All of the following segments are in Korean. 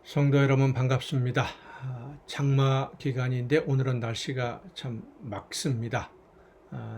성도 여러분 반갑습니다. 장마 기간인데 오늘은 날씨가 참 맑습니다.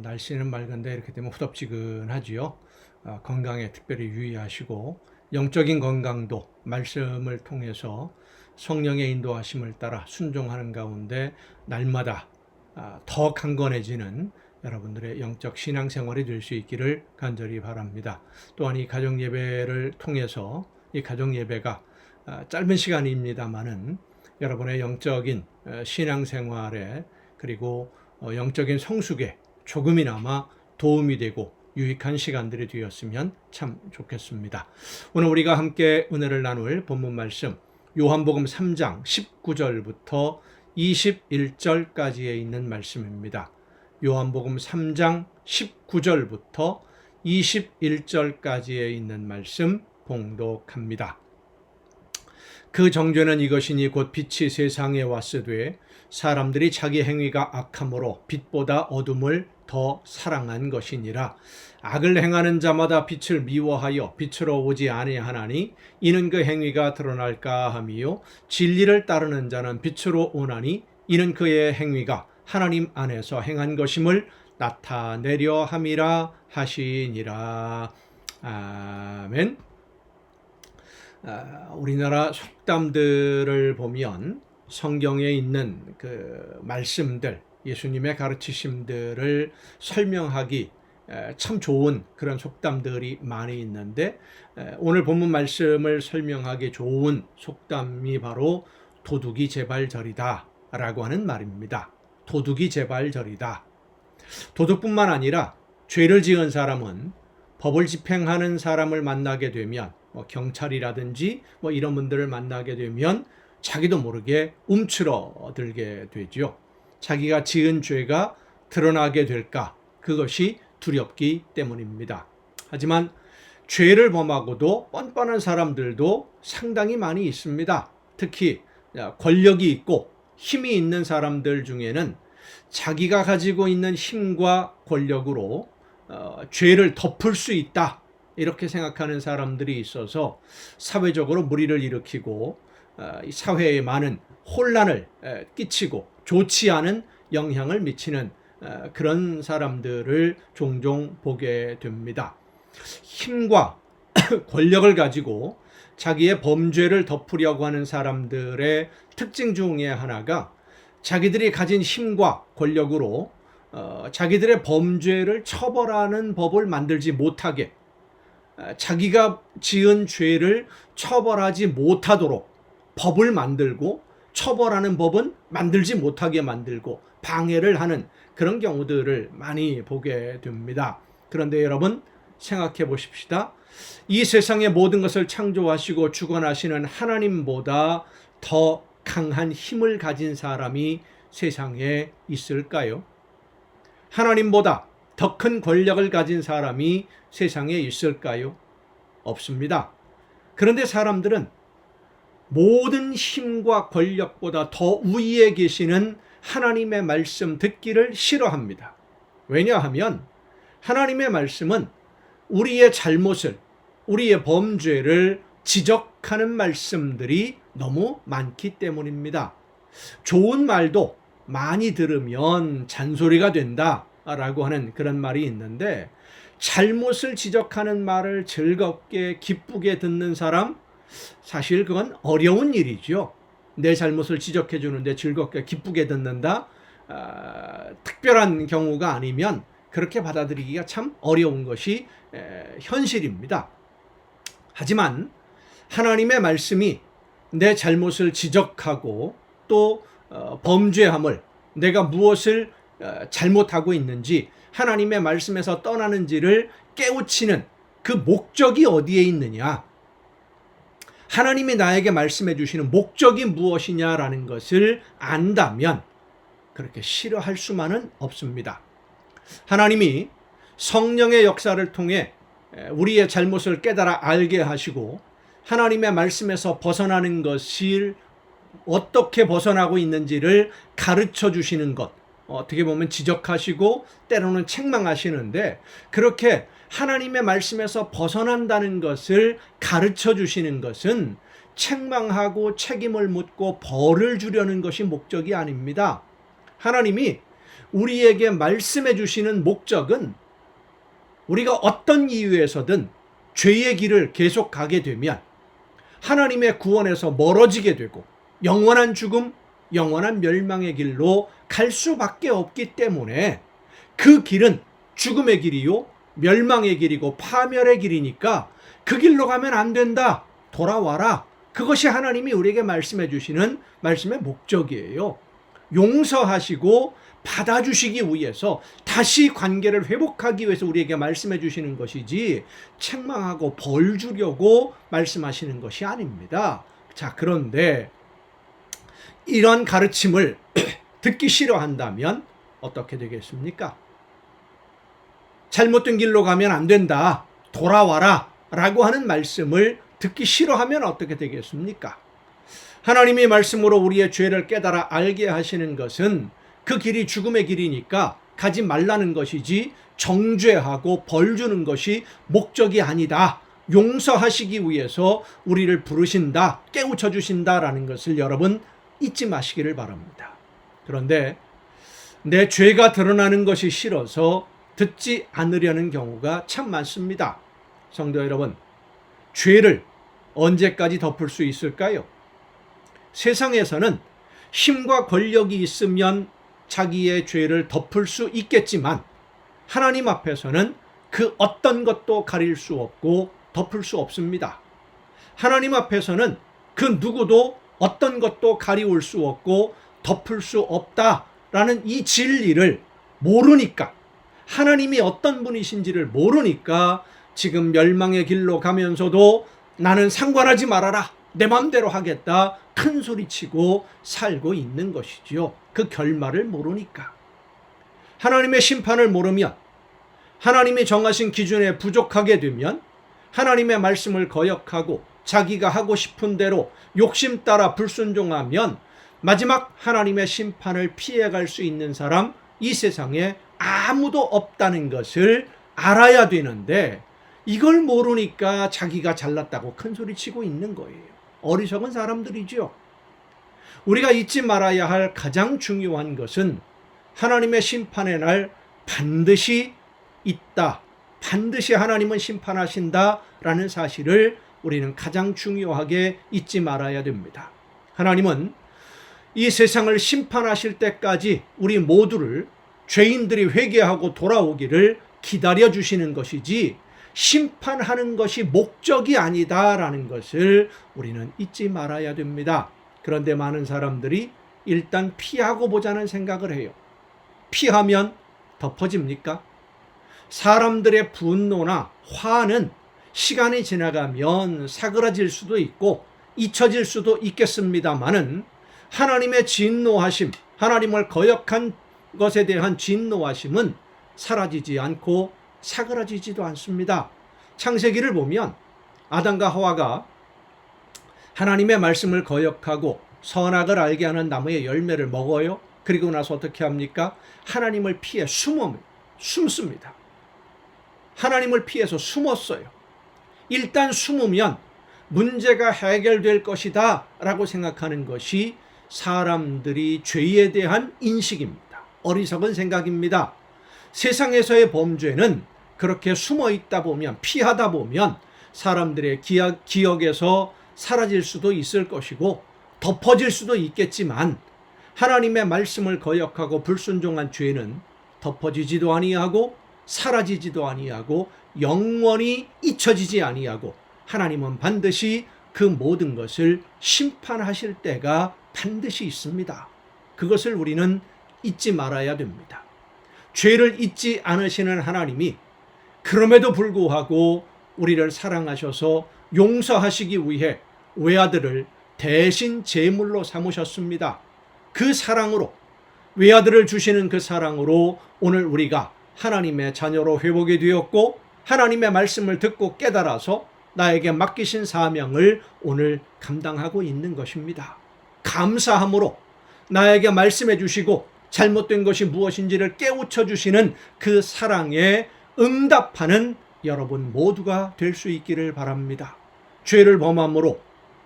날씨는 맑은데 이렇게 되면 후덥지근하지요. 건강에 특별히 유의하시고 영적인 건강도 말씀을 통해서 성령의 인도하심을 따라 순종하는 가운데 날마다 더 강건해지는 여러분들의 영적 신앙생활이 될 수 있기를 간절히 바랍니다. 또한 이 가정 예배를 통해서 이 가정 예배가 짧은 시간입니다만은 여러분의 영적인 신앙생활에 그리고 영적인 성숙에 조금이나마 도움이 되고 유익한 시간들이 되었으면 참 좋겠습니다. 오늘 우리가 함께 은혜를 나눌 본문 말씀 요한복음 3장 19절부터 21절까지에 있는 말씀입니다. 요한복음 3장 19절부터 21절까지에 있는 말씀 봉독합니다. 그 정죄는 이것이니 곧 빛이 세상에 왔으되 사람들이 자기 행위가 악함으로 빛보다 어둠을 더 사랑한 것이니라. 악을 행하는 자마다 빛을 미워하여 빛으로 오지 아니하나니 이는 그 행위가 드러날까 함이요 진리를 따르는 자는 빛으로 오나니 이는 그의 행위가 하나님 안에서 행한 것임을 나타내려 함이라 하시니라. 아멘. 우리나라 속담들을 보면 성경에 있는 그 말씀들, 예수님의 가르치심들을 설명하기 참 좋은 그런 속담들이 많이 있는데 오늘 본문 말씀을 설명하기 좋은 속담이 바로 도둑이 제발저리다 라고 하는 말입니다. 도둑이 제발저리다. 도둑뿐만 아니라 죄를 지은 사람은 법을 집행하는 사람을 만나게 되면 경찰이라든지 이런 분들을 만나게 되면 자기도 모르게 움츠러들게 되죠. 자기가 지은 죄가 드러나게 될까 그것이 두렵기 때문입니다. 하지만 죄를 범하고도 뻔뻔한 사람들도 상당히 많이 있습니다. 특히 권력이 있고 힘이 있는 사람들 중에는 자기가 가지고 있는 힘과 권력으로 죄를 덮을 수 있다 이렇게 생각하는 사람들이 있어서 사회적으로 무리를 일으키고 사회에 많은 혼란을 끼치고 좋지 않은 영향을 미치는 그런 사람들을 종종 보게 됩니다. 힘과 권력을 가지고 자기의 범죄를 덮으려고 하는 사람들의 특징 중에 하나가 자기들이 가진 힘과 권력으로 자기들의 범죄를 처벌하는 법을 만들지 못하게 자기가 지은 죄를 처벌하지 못하도록 법을 만들고 처벌하는 법은 만들지 못하게 만들고 방해를 하는 그런 경우들을 많이 보게 됩니다. 그런데 여러분 생각해 보십시다. 이 세상의 모든 것을 창조하시고 주관하시는 하나님보다 더 강한 힘을 가진 사람이 세상에 있을까요? 하나님보다 더 큰 권력을 가진 사람이 세상에 있을까요? 없습니다. 그런데 사람들은 모든 힘과 권력보다 더 위에 계시는 하나님의 말씀 듣기를 싫어합니다. 왜냐하면 하나님의 말씀은 우리의 잘못을, 우리의 범죄를 지적하는 말씀들이 너무 많기 때문입니다. 좋은 말도 많이 들으면 잔소리가 된다 라고 하는 그런 말이 있는데 잘못을 지적하는 말을 즐겁게 기쁘게 듣는 사람 사실 그건 어려운 일이죠. 내 잘못을 지적해 주는데 즐겁게 기쁘게 듣는다 특별한 경우가 아니면 그렇게 받아들이기가 참 어려운 것이 현실입니다. 하지만 하나님의 말씀이 내 잘못을 지적하고 또 범죄함을 내가 무엇을 잘못하고 있는지 하나님의 말씀에서 떠나는지를 깨우치는 그 목적이 어디에 있느냐, 하나님이 나에게 말씀해 주시는 목적이 무엇이냐라는 것을 안다면 그렇게 싫어할 수만은 없습니다. 하나님이 성령의 역사를 통해 우리의 잘못을 깨달아 알게 하시고 하나님의 말씀에서 벗어나는 것을 어떻게 벗어나고 있는지를 가르쳐 주시는 것, 어떻게 보면 지적하시고 때로는 책망하시는데 그렇게 하나님의 말씀에서 벗어난다는 것을 가르쳐 주시는 것은 책망하고 책임을 묻고 벌을 주려는 것이 목적이 아닙니다. 하나님이 우리에게 말씀해 주시는 목적은 우리가 어떤 이유에서든 죄의 길을 계속 가게 되면 하나님의 구원에서 멀어지게 되고 영원한 죽음, 영원한 멸망의 길로 갈 수밖에 없기 때문에 그 길은 죽음의 길이요, 멸망의 길이고 파멸의 길이니까 그 길로 가면 안 된다. 돌아와라. 그것이 하나님이 우리에게 말씀해 주시는 말씀의 목적이에요. 용서하시고 받아주시기 위해서 다시 관계를 회복하기 위해서 우리에게 말씀해 주시는 것이지 책망하고 벌 주려고 말씀하시는 것이 아닙니다. 자, 그런데 이런 가르침을 듣기 싫어한다면 어떻게 되겠습니까? 잘못된 길로 가면 안 된다. 돌아와라. 라고 하는 말씀을 듣기 싫어하면 어떻게 되겠습니까? 하나님의 말씀으로 우리의 죄를 깨달아 알게 하시는 것은 그 길이 죽음의 길이니까 가지 말라는 것이지 정죄하고 벌 주는 것이 목적이 아니다. 용서하시기 위해서 우리를 부르신다, 깨우쳐 주신다라는 것을 여러분 잊지 마시기를 바랍니다. 그런데 내 죄가 드러나는 것이 싫어서 듣지 않으려는 경우가 참 많습니다. 성도 여러분, 죄를 언제까지 덮을 수 있을까요? 세상에서는 힘과 권력이 있으면 자기의 죄를 덮을 수 있겠지만 하나님 앞에서는 그 어떤 것도 가릴 수 없고 덮을 수 없습니다. 하나님 앞에서는 그 누구도 어떤 것도 가리울 수 없고 덮을 수 없다라는 이 진리를 모르니까, 하나님이 어떤 분이신지를 모르니까 지금 멸망의 길로 가면서도 나는 상관하지 말아라, 내 맘대로 하겠다, 큰 소리치고 살고 있는 것이지요. 그 결말을 모르니까. 하나님의 심판을 모르면, 하나님이 정하신 기준에 부족하게 되면 하나님의 말씀을 거역하고 자기가 하고 싶은 대로 욕심 따라 불순종하면 마지막 하나님의 심판을 피해갈 수 있는 사람 이 세상에 아무도 없다는 것을 알아야 되는데 이걸 모르니까 자기가 잘났다고 큰소리치고 있는 거예요. 어리석은 사람들이죠. 우리가 잊지 말아야 할 가장 중요한 것은 하나님의 심판의 날 반드시 있다. 반드시 하나님은 심판하신다라는 사실을 우리는 가장 중요하게 잊지 말아야 됩니다. 하나님은 이 세상을 심판하실 때까지 우리 모두를 죄인들이 회개하고 돌아오기를 기다려주시는 것이지 심판하는 것이 목적이 아니다라는 것을 우리는 잊지 말아야 됩니다. 그런데 많은 사람들이 일단 피하고 보자는 생각을 해요. 피하면 덮어집니까? 사람들의 분노나 화는 시간이 지나가면 사그라질 수도 있고 잊혀질 수도 있겠습니다마는 하나님의 진노하심, 하나님을 거역한 것에 대한 진노하심은 사라지지 않고 사그라지지도 않습니다. 창세기를 보면 아담과 하와가 하나님의 말씀을 거역하고 선악을 알게 하는 나무의 열매를 먹어요. 그리고 나서 어떻게 합니까? 하나님을 피해 숨습니다. 하나님을 피해서 숨었어요. 일단 숨으면 문제가 해결될 것이다 라고 생각하는 것이 사람들이 죄에 대한 인식입니다. 어리석은 생각입니다. 세상에서의 범죄는 그렇게 숨어 있다 보면, 피하다 보면 사람들의 기억에서 사라질 수도 있을 것이고 덮어질 수도 있겠지만 하나님의 말씀을 거역하고 불순종한 죄는 덮어지지도 아니하고 사라지지도 아니하고 영원히 잊혀지지 아니하고 하나님은 반드시 그 모든 것을 심판하실 때가 반드시 있습니다. 그것을 우리는 잊지 말아야 됩니다. 죄를 잊지 않으시는 하나님이 그럼에도 불구하고 우리를 사랑하셔서 용서하시기 위해 외아들을 대신 제물로 삼으셨습니다. 그 사랑으로, 외아들을 주시는 그 사랑으로 오늘 우리가 하나님의 자녀로 회복이 되었고 하나님의 말씀을 듣고 깨달아서 나에게 맡기신 사명을 오늘 감당하고 있는 것입니다. 감사함으로 나에게 말씀해 주시고 잘못된 것이 무엇인지를 깨우쳐 주시는 그 사랑에 응답하는 여러분 모두가 될 수 있기를 바랍니다. 죄를 범함으로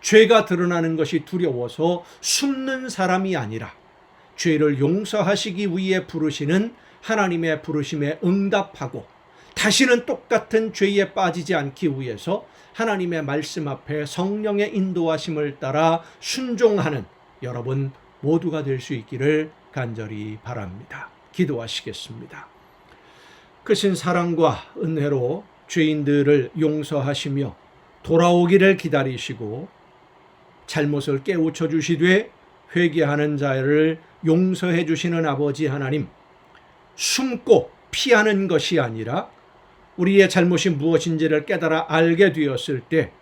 죄가 드러나는 것이 두려워서 숨는 사람이 아니라 죄를 용서하시기 위해 부르시는 하나님의 부르심에 응답하고 다시는 똑같은 죄에 빠지지 않기 위해서 하나님의 말씀 앞에 성령의 인도하심을 따라 순종하는 여러분 모두가 될 수 있기를 간절히 바랍니다. 기도하시겠습니다. 크신 사랑과 은혜로 죄인들을 용서하시며 돌아오기를 기다리시고 잘못을 깨우쳐 주시되 회개하는 자를 용서해 주시는 아버지 하나님, 숨고 피하는 것이 아니라 우리의 잘못이 무엇인지를 깨달아 알게 되었을 때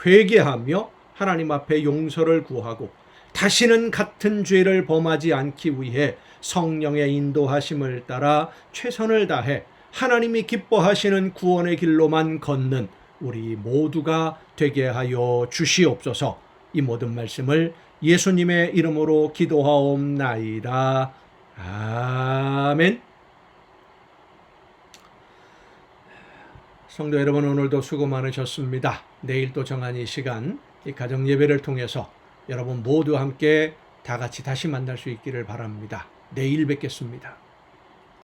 회개하며 하나님 앞에 용서를 구하고 다시는 같은 죄를 범하지 않기 위해 성령의 인도하심을 따라 최선을 다해 하나님이 기뻐하시는 구원의 길로만 걷는 우리 모두가 되게 하여 주시옵소서. 이 모든 말씀을 예수님의 이름으로 기도하옵나이다. 아멘. 성도 여러분, 오늘도 수고 많으셨습니다. 내일 또 정한 이 시간, 이 가정 예배를 통해서 여러분 모두 함께 다 같이 다시 만날 수 있기를 바랍니다. 내일 뵙겠습니다.